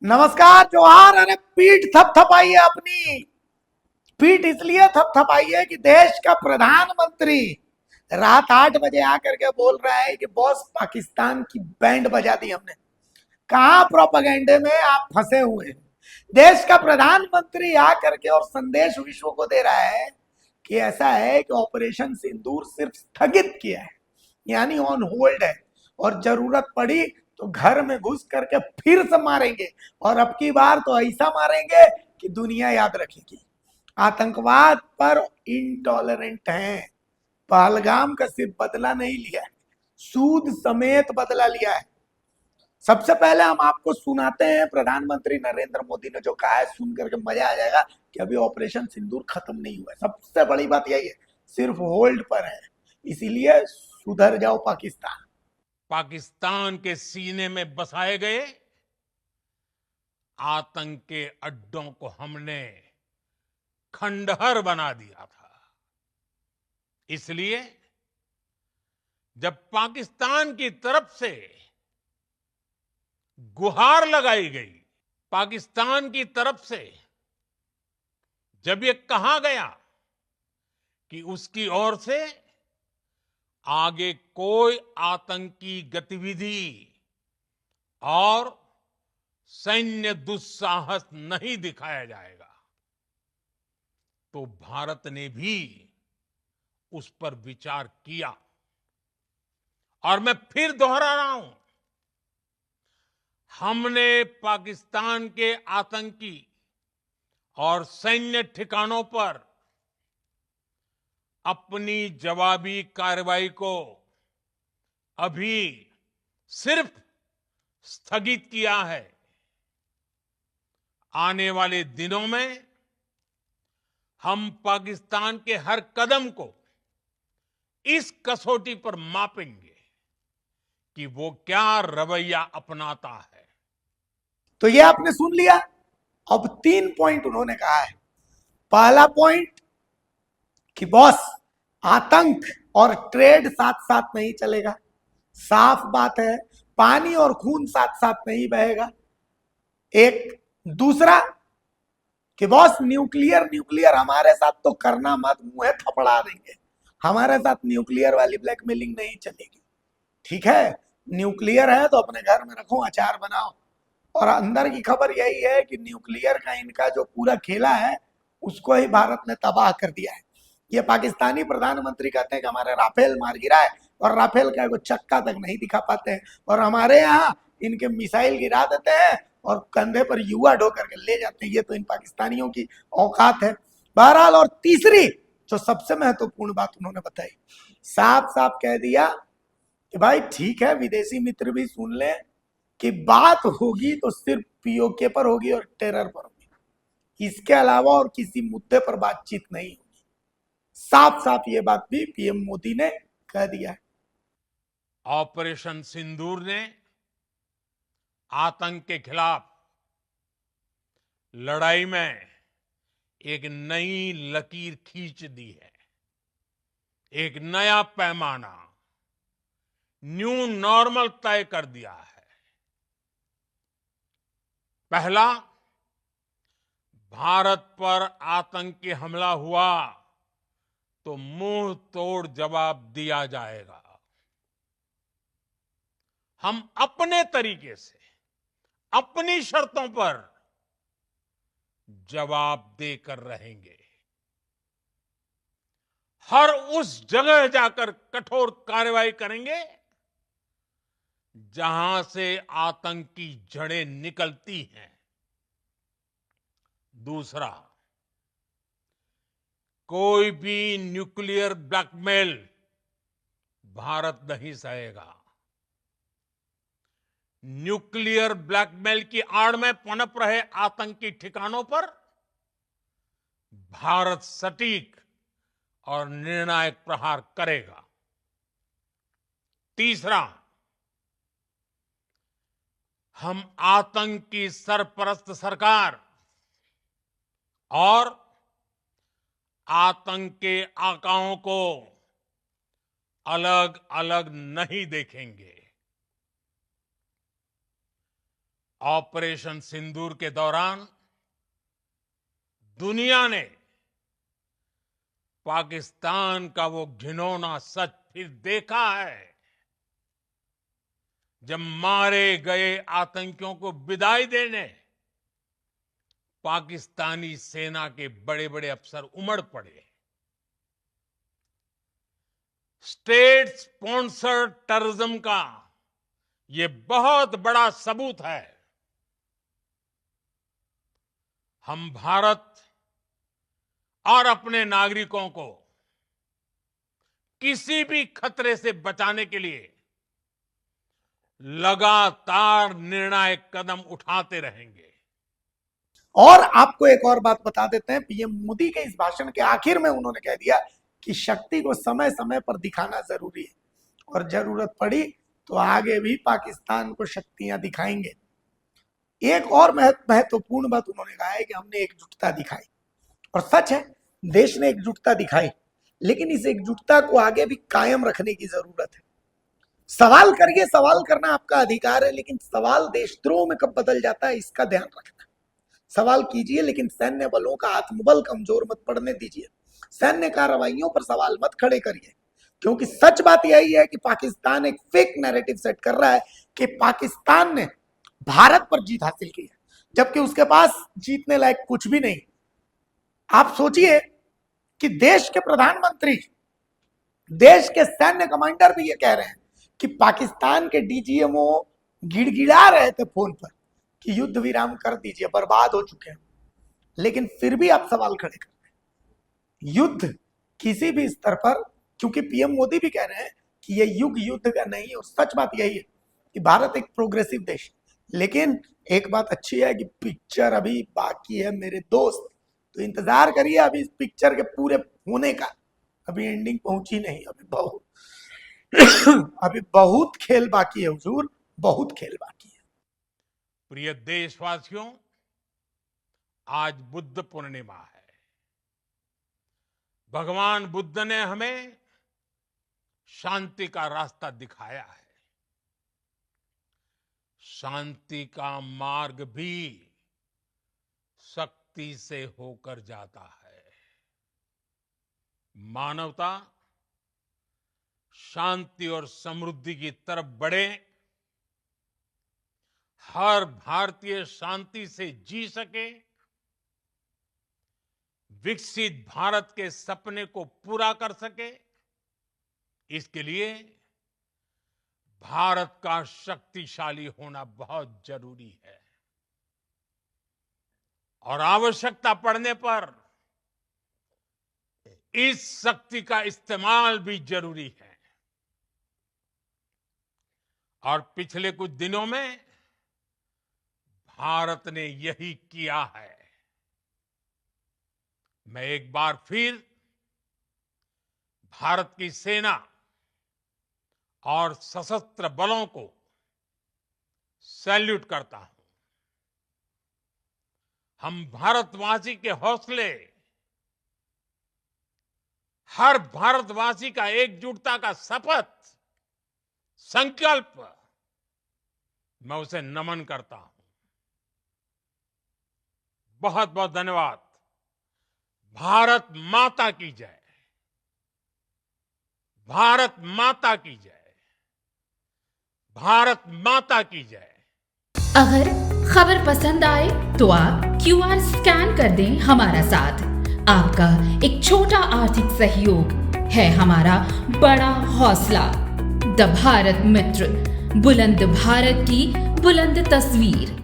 नमस्कार जोहार। अरे पीठ थपथपाइए अपनी। पीठ इसलिए थपथपाइए कि देश का प्रधानमंत्री रात 8 बजे आकर के बोल रहा है कि बॉस पाकिस्तान की बैंड बजा दी हमने। कहां प्रोपेगेंडे में आप फंसे हुए हैं। देश का प्रधानमंत्री आकर के और संदेश विश्व को दे रहा है कि ऐसा है कि ऑपरेशन सिंदूर सिर्फ स्थगित किया है, यानी ऑन होल्ड है, और जरूरत पड़ी तो घर में घुस करके फिर से मारेंगे, और अब की बार तो ऐसा मारेंगे कि दुनिया याद रखेगी। आतंकवाद पर इंटॉलरेंट हैं। पहलगाम का सिर्फ बदला नहीं लिया है, सूद समेत बदला लिया है। सबसे पहले हम आपको सुनाते हैं प्रधानमंत्री नरेंद्र मोदी ने जो कहा है, सुन करके मजा आ जाएगा कि अभी ऑपरेशन सिंदूर खत्म नहीं हुआ है। सबसे बड़ी बात यही है, सिर्फ होल्ड पर है, इसीलिए सुधर जाओ पाकिस्तान। पाकिस्तान के सीने में बसाए गए आतंक के अड्डों को हमने खंडहर बना दिया था। इसलिए जब पाकिस्तान की तरफ से गुहार लगाई गई, पाकिस्तान की तरफ से जब ये कहा गया कि उसकी ओर से आगे कोई आतंकी गतिविधि और सैन्य दुस्साहस नहीं दिखाया जाएगा, तो भारत ने भी उस पर विचार किया। और मैं फिर दोहरा रहा हूं, हमने पाकिस्तान के आतंकी और सैन्य ठिकानों पर अपनी जवाबी कार्रवाई को अभी सिर्फ स्थगित किया है। आने वाले दिनों में हम पाकिस्तान के हर कदम को इस कसौटी पर मापेंगे कि वो क्या रवैया अपनाता है। तो ये आपने सुन लिया। अब 3 पॉइंट उन्होंने कहा है। पहला पॉइंट कि बॉस, आतंक और ट्रेड साथ साथ नहीं चलेगा। साफ बात है, पानी और खून साथ साथ नहीं बहेगा। एक दूसरा कि बॉस, न्यूक्लियर न्यूक्लियर हमारे साथ तो करना मत, मुंह थपड़ा देंगे। हमारे साथ न्यूक्लियर वाली ब्लैकमेलिंग नहीं चलेगी। ठीक है, न्यूक्लियर है तो अपने घर में रखो, अचार बनाओ। और अंदर की खबर यही है कि न्यूक्लियर का इनका जो पूरा खेला है, उसको ही भारत ने तबाह कर दिया है। ये पाकिस्तानी प्रधानमंत्री कहते हैं कि हमारे राफेल मार गिरा है, और राफेल का कोई चक्का तक नहीं दिखा पाते हैं, और हमारे यहाँ इनके मिसाइल गिरा देते हैं और कंधे पर युवा ढो करके ले जाते हैं। ये तो इन पाकिस्तानियों की औकात है। बहरहाल, और तीसरी जो सबसे महत्वपूर्ण बात उन्होंने बताई, साफ साफ कह दिया कि भाई ठीक है, विदेशी मित्र भी सुन ले कि बात होगी तो सिर्फ पीओके पर होगी और टेरर पर होगी, इसके अलावा और किसी मुद्दे पर बातचीत नहीं होगी। साफ साफ ये बात भी पीएम मोदी ने कह दिया है। ऑपरेशन सिंदूर ने आतंक के खिलाफ लड़ाई में एक नई लकीर खींच दी है। एक नया पैमाना, न्यू नॉर्मल तय कर दिया है। पहला, भारत पर आतंकी हमला हुआ तो मुंह तोड़ जवाब दिया जाएगा। हम अपने तरीके से, अपनी शर्तों पर जवाब देकर रहेंगे। हर उस जगह जाकर कठोर कार्रवाई करेंगे जहां से आतंक की जड़ें निकलती हैं। दूसरा, कोई भी न्यूक्लियर ब्लैकमेल भारत नहीं सहेगा। न्यूक्लियर ब्लैकमेल की आड़ में पनप रहे आतंकी ठिकानों पर भारत सटीक और निर्णायक प्रहार करेगा। तीसरा, हम आतंक की सरपरस्त सरकार और आतंक के आकाओं को अलग अलग नहीं देखेंगे। ऑपरेशन सिंदूर के दौरान दुनिया ने पाकिस्तान का वो घिनौना सच फिर देखा है, जब मारे गए आतंकियों को विदाई देने पाकिस्तानी सेना के बड़े बड़े अफसर उमड़ पड़े। स्टेट स्पॉन्सर्ड टेररिज्म का ये बहुत बड़ा सबूत है। हम भारत और अपने नागरिकों को किसी भी खतरे से बचाने के लिए लगातार निर्णायक कदम उठाते रहेंगे। और आपको एक और बात बता देते हैं, पीएम मोदी के इस भाषण के आखिर में उन्होंने कह दिया कि शक्ति को समय समय पर दिखाना जरूरी है और जरूरत पड़ी तो आगे भी पाकिस्तान को शक्तियां दिखाएंगे। एक और महत्वपूर्ण बात उन्होंने कहा है कि हमने एकजुटता दिखाई, और सच है देश ने एकजुटता दिखाई, लेकिन इस एकजुटता को आगे भी कायम रखने की जरूरत है। सवाल करिए, सवाल करना आपका अधिकार है, लेकिन सवाल देशद्रोह में कब बदल जाता है इसका ध्यान रखना। सवाल कीजिए, लेकिन सैन्य बलों का आत्मबल कमजोर मत पड़ने दीजिए। सैन्य कार्रवाइयों पर सवाल मत खड़े करिए, क्योंकि सच बात यही है कि पाकिस्तान एक फेक नैरेटिव सेट कर रहा है कि पाकिस्तान ने भारत पर जीत हासिल की है, जबकि उसके पास जीतने लायक कुछ भी नहीं। आप सोचिए कि देश के प्रधानमंत्री, देश के सैन्य कमांडर भी ये कह रहे हैं कि पाकिस्तान के डीजीएमओ गिड़गिड़ा रहे थे फोन पर कि युद्ध विराम कर दीजिए, बर्बाद हो चुके हैं, लेकिन फिर भी आप सवाल खड़े कर रहे हैं। युद्ध किसी भी स्तर पर, क्योंकि पीएम मोदी भी कह रहे हैं कि यह युग युद्ध का नहीं है, और सच बात यही है कि भारत एक प्रोग्रेसिव देश है। लेकिन एक बात अच्छी है कि पिक्चर अभी बाकी है मेरे दोस्त, तो इंतजार करिए अभी इस पिक्चर के पूरे होने का। अभी एंडिंग पहुंची नहीं, अभी बहुत खेल बाकी है हुजूर, बहुत खेल बाकी है। प्रिय देशवासियों, आज बुद्ध पूर्णिमा है। भगवान बुद्ध ने हमें शांति का रास्ता दिखाया है। शांति का मार्ग भी शक्ति से होकर जाता है। मानवता शांति और समृद्धि की तरफ बढ़े, हर भारतीय शांति से जी सके, विकसित भारत के सपने को पूरा कर सके, इसके लिए भारत का शक्तिशाली होना बहुत जरूरी है। और आवश्यकता पड़ने पर इस शक्ति का इस्तेमाल भी जरूरी है। और पिछले कुछ दिनों में भारत ने यही किया है। मैं एक बार फिर भारत की सेना और सशस्त्र बलों को सैल्यूट करता हूं। हम भारतवासी के हौसले, हर भारतवासी का एकजुटता का शपथ, संकल्प, मैं उसे नमन करता हूं। बहुत बहुत धन्यवाद। भारत माता की जय। भारत माता की जय। भारत माता की जय। अगर खबर पसंद आए तो आप QR स्कैन कर दें हमारा साथ। आपका एक छोटा आर्थिक सहयोग है हमारा बड़ा हौसला। द भारत मित्र, बुलंद भारत की बुलंद तस्वीर।